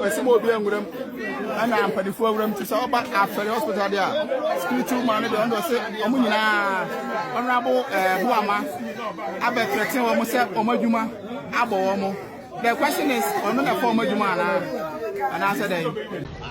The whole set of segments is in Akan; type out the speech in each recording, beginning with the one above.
Pesimo be and I'm pretty for them to solve back after the hospital there. Spiritual man, the under say, Honorable Mahama, I bet 13 almost Omajuma, Abo. The question is, on the former Jumana, and answer them.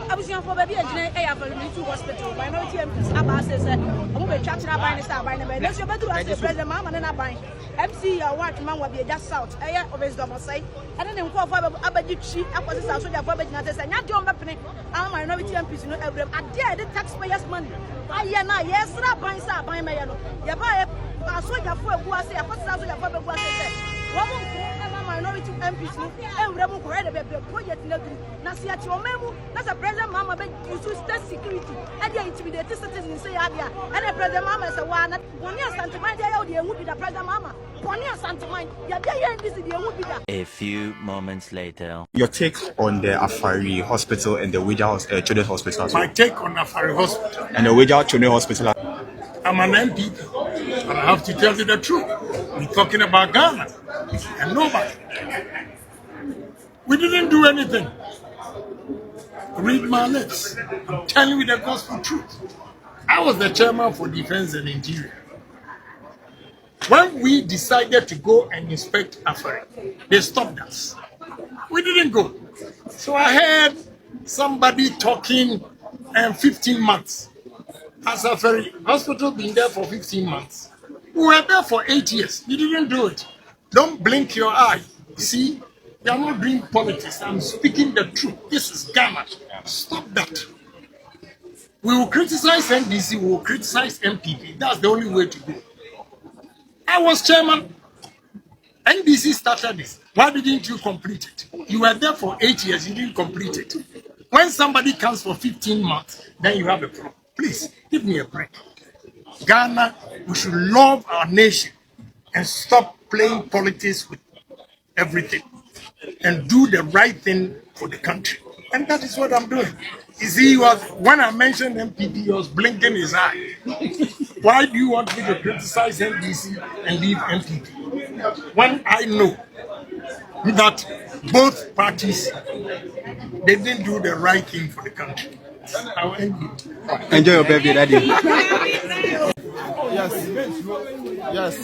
I was young for baby and I have a military hospital. Minority MPs, Abba says, I'm going to chat about the star by the way. Let's go back to us, President Mahama and I buy MC. I want man will be just south. I always double say, and then call for Abajichi, I was a soldier for Benatas, and not your weapon. I'm minority MPs, you know, every I the taxpayers' money. I am yes, Rabbi, sir, by my yellow. Yabai, I saw your four who I say, I was a father who I said. Minority MPs, and we have created a project in the Nasia Chomemu, that's a President Mahama, but you should state security, and they intimidate citizens say, and the President Mahama is a one, 1 year Santamine, they would be the President Mahama, 1 year Santamine, they would be that. A few moments later. Your take on the Afari Hospital and the Wija Children's Hospital? My take on Afari Hospital and the Wija Children's Hospital. I'm an NPP, and I have to tell you the truth. We're talking about Ghana and nobody. We didn't do anything. Read my lips. I'm telling you the gospel truth. I was the chairman for Defense and Interior. When we decided to go and inspect Afari, they stopped us. We didn't go. So I heard somebody talking 15 months. Has Afari Hospital been there for 15 months? We were there for 8 years. You didn't do it. Don't blink your eye. See, you are not doing politics. I'm speaking the truth. This is Ghana. Stop that. We will criticize NDC, we will criticize NPP. That's the only way to go. I was chairman. NDC started this. Why didn't you complete it? You were there for 8 years, you didn't complete it. When somebody comes for 15 months, then you have a problem. Please, give me a break. Ghana, we should love our nation and stop playing politics with everything and do the right thing for the country. And that is what I'm doing. You see, when I mentioned MPP, he was blinking his eye. Why do you want me to criticize NDC and leave MPP? When I know that both parties, they didn't do the right thing for the country. I'll end it. Enjoy your birthday, Daddy. Yes. Yes.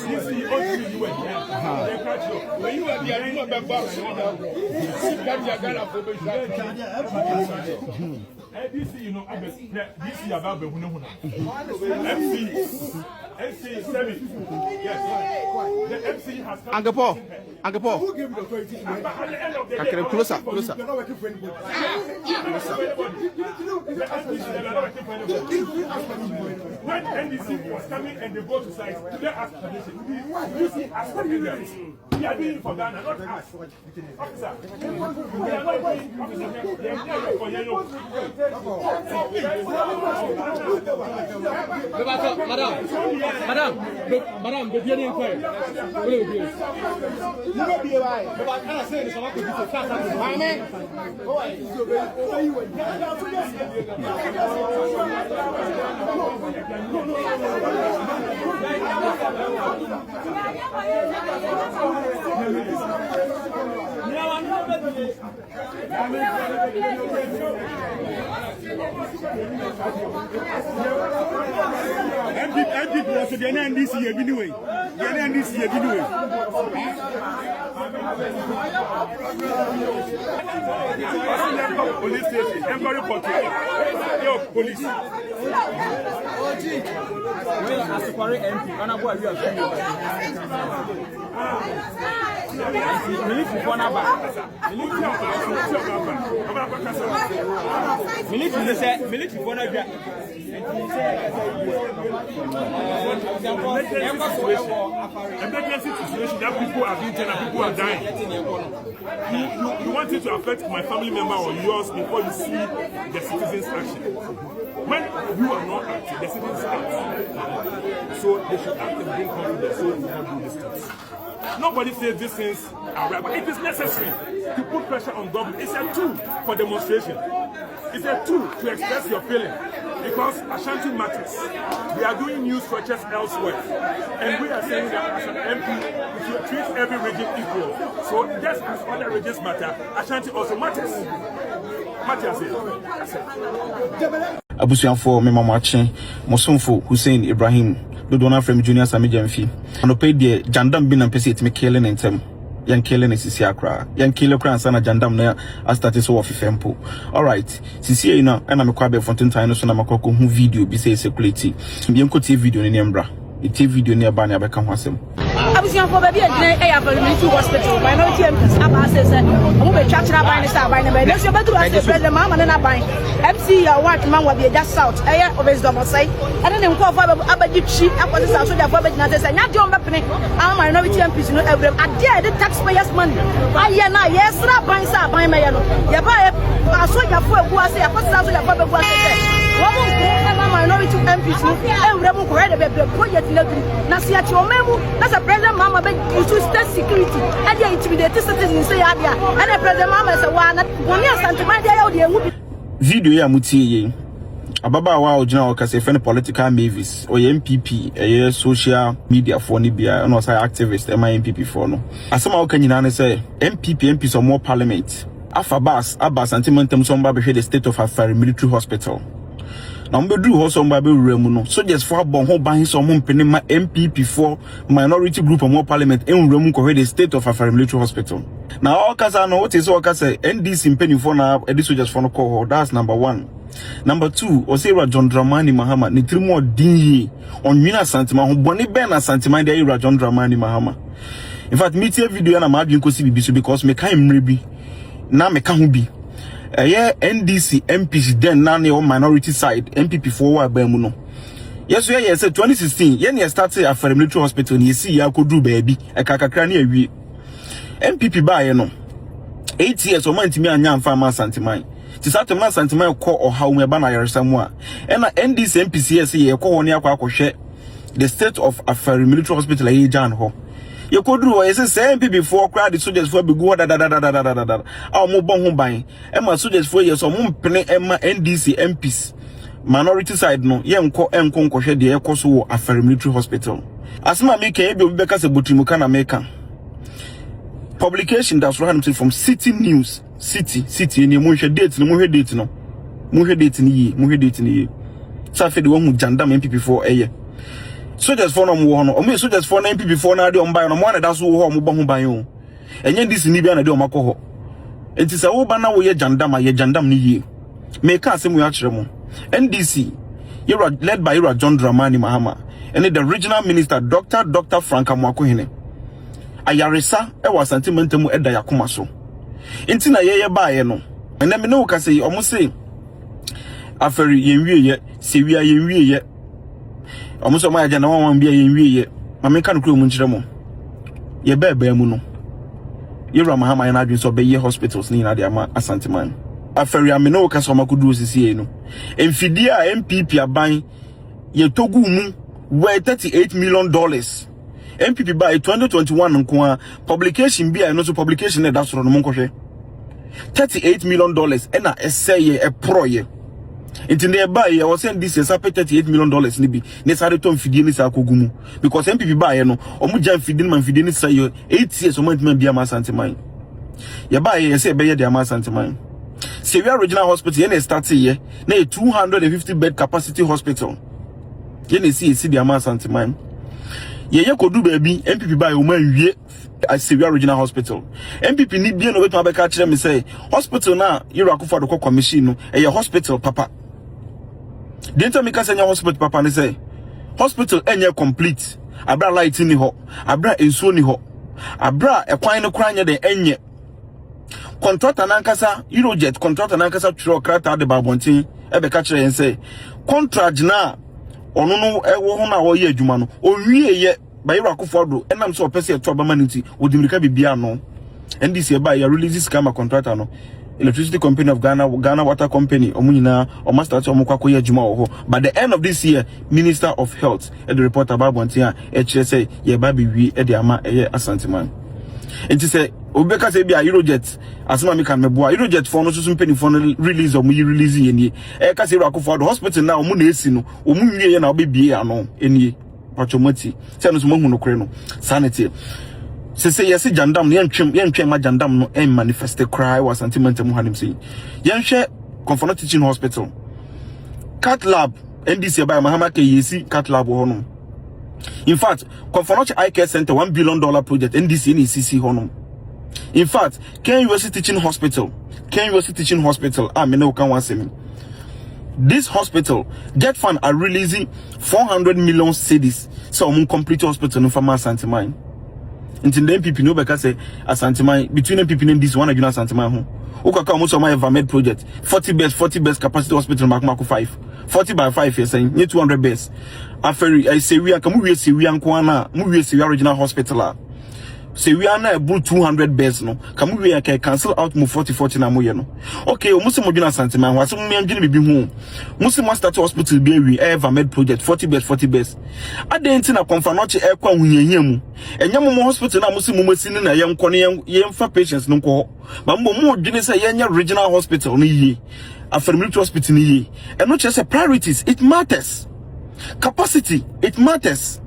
NDC, you know, this is about the MC 7. Yes. The MC has come. Agyapong. Who gave the authority? Okay, closer. When NDC was coming and they go to sites, they asked permission. You see, as citizens, we are doing for Ghana, not us. Officer, we are not doing officer. They are there for yellow. Madam, the beginning point. You will be right. I can't say this. I want to be so fast. NPP was the NDC anyway. The NDC anyway. Police station, Emperor Portrait. Yo, police. Well, as a foreign MP, and I'm going to Military for emergency situation that people are being and people are dying. You want it to affect my family member or yours before you see the citizens' action. When you are not acting, the citizens act. So they should act and bring confidence so we can do these things. Nobody says these things are right, but it is necessary to put pressure on government. It's a tool for demonstration. It's a tool to express your feeling. Because Ashanti matters. We are doing new structures elsewhere. And we are saying that as an MP, we should treat every region equal. So just as other regions matter, Ashanti also matters. Abusuafo me mamache Mosomfo Hussein Ibrahim Dodona from Junior Sami Jamfi ano pay de jandam bi na pese etime kele ne ntem yan kele ne sisi akra yan kele kra ansa na jandam na astarte so of fempo. All right, sisi e na na me kwa be fonten time no so na makoko hu video bi say security bi enko tie video ne mbra tie video ne ba na be ka ho asem. Abusuafo ba bi adina e Afari hospital minority MPs aba say say omo be twatchra ban ne say ban ne be let's better as president Mahama ne na ban MC what man wa be just south eh obesdom say and then nko fa abaji chi akwose sa so for abajina say nya de on be pene am minority MPs no everem ade the taxpayers money aye na yes ra ban say ban me ye no ye ba so ja fo egu ase akwose sa so ja fo be egu ase womo nko minority MPs no everem ko ready be project na see ati o memu na President Mahama be issue state security and they intimidate citizens say adia and the President Mahama say wa na woni asantuma dia ya odi enwu video ya mutie ye ababa wa ogina o kase friend political mavis o NPP social media for ni bia no say activist NPP for no asema o kanyina ne say NPP so more parliament afabas sentimentum so mba be the state of Afari military hospital na mbedru ho so mba be wuramu no so just for abon ho ban so mo mpene ma NPP for minority group of more parliament en wuramu ko the state of Afari military hospital na all kasa no what is all kasa NDC mpeni for na ediso just for no call that's number 1. Number 2 Osira John Dramani Mahama ni trimo dinyi onwina santima ho boni ben na santima dey Ira John Dramani Mahama. In fact me tie video na ma adwen kosi bibi so because me kan mrebi na me ka ho bi NDC MPs then na ne minority side NPP for wa ba mu no yes we say 2016 ye ne started Afari military hospital ni si ya kodru baabi kakakra na awie NPP ba ye no 8 years o man timi anya amfa ma santiman ti satemna santiman ko oha mu eba na yaresamu a na NDC MPCS ye ko woni akwa akohwe the state of Afari military hospital ye jan ho ye kodru o say NPP for crowd soldiers for be go da mo bon ho ban e ma soldiers for ye so mo mpene e ma NDC MPs minority side no ye enko hwe de ye ko so wo Afari military hospital asma me kan e be be ka se botrimu kana me kan publication that's right from City News City ni mo hwe date ni ye sa fe de wo hu jandam MPP for eye soldiers for no mo no o soldiers for NPP for na de o mban no mo na da so wo mo bo ho ban o enye dis ni bia na de o makọ enti se wo ba na wo ye jandam ni ye me ka asem yo akere mo NDC led by Ira John Dramani Mahama and the regional minister Dr. Frank Amwakohene ayaresa e wa sentimentum eda yakoma so enti na ye ba ye no ene me no ka say omo say Afari yenwie ye sewia yenwie ye omo so ma ya na wan bia yenwie ye ma me kan kro mu nkire mo ye ba mu no Ira Mahama na adwin so be ye hospitals ni na de ama asanteman Afari ameno ka so makudu osisi no emfidi a MPP aban ye togu mu we $38 million MPP by 2021 nko publication bi no so publication na da soro no monkohwe $38 million na essay e pro ye intinde e buy ye was send this is $38 million ni bi ne sare to mfidie ni sa kogumu because MPP buy no omu jam fidie man fidie ni sa yo 8 years omu ntima bia ma santeman ye buy ye say be ye de ma santeman Severe Regional Hospital ye na start ye na 250 bed capacity hospital ye na see de ma santeman ye kodu baby MPP buy o man wie Severe Regional Hospital MPP ni bia no beto abeka kire me say hospital na Ira Akufo Addo commission no e hospital papa denta me ka senya hospital papa ne say hospital enye complete abra light ni ho abra ensuo ni ho abra ekwan no kra nya de enye contractor nankasa Eurojet contractor nankasa tro krata de babontin e be ka kire yen say contract na ono no ewo ho na wo ye adwuma no o wie ye ba Ira Akufo Addo enam so opese to abamaniti odimirika bibia no NDC ba ya release scam contractor no Electricity Company of Ghana Water Company omunyina o master to omukwa ye adwuma wo ho by the end of this year Minister of Health the report about bontia e kire say ye ba bi wi e de ama e asanteman enti say obeka say bia Eurojet asema me kan meboa Eurojet for no so mpeni for no release omu release ye ni e ka say Ira Akufo Addo hospital na omu na esi no omu wie ye na obebie ano enie patchomati say no so mahu no kure no sanity say yes jandam no yentwem ma jandam no en manifest cry was sentiment mu hanim say yenhwe Comfort Teaching Hospital. Cat Lab, NDC by Mahama KEC Cat Lab honum. In fact, Comfort Eye Care Center, $1 billion project, NDC and ECC honum. In fact, Ken University Teaching Hospital, I mean, no can want me. This hospital, Get Fund are releasing 400 million cedis. So, complete hospital no farmer Santimine. Until the NPP no because say Santimine between NPP and this one again Santimine home. Oka come also my Vamed project. 40 beds capacity hospital Mark 5. 40 by 5 you're saying near 200 beds. Afari I say we are come we see we Kwana, we see original hospital. Say we are now about 200 beds no. Come we can cancel out mo 40 na mo ye no. Okay, almost mo gina Santimine. Was mo me be home. Muslim start hospital be we ever med project 40 beds. Adenti na Comfort e kwa hunyehia mu. Enya mo hospital na muslim mo sini na ye nkone ye mfa patients no ko. Ba mo dwene say ye nya regional hospital no yi. Afari military hospital no yi. And not just priorities, it matters. Capacity, it matters.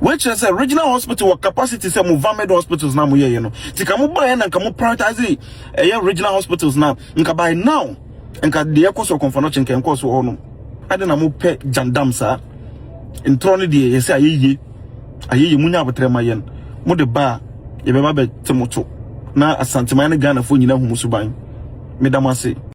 Which is a regional hospital with capacity say Vamed hospitals na mo ye no. Tika mo buy na nka mo prioritize regional hospitals na nka by now. Nka de ekoso Comfort nka enkoso ho no. Ade na mo pe jandam sa. Ntroni de ye say ayeye munya abotrema yen. Mo de ba ye be ba be temoto. Na Asantemane Ghana fo nyina hu musuban. Medamase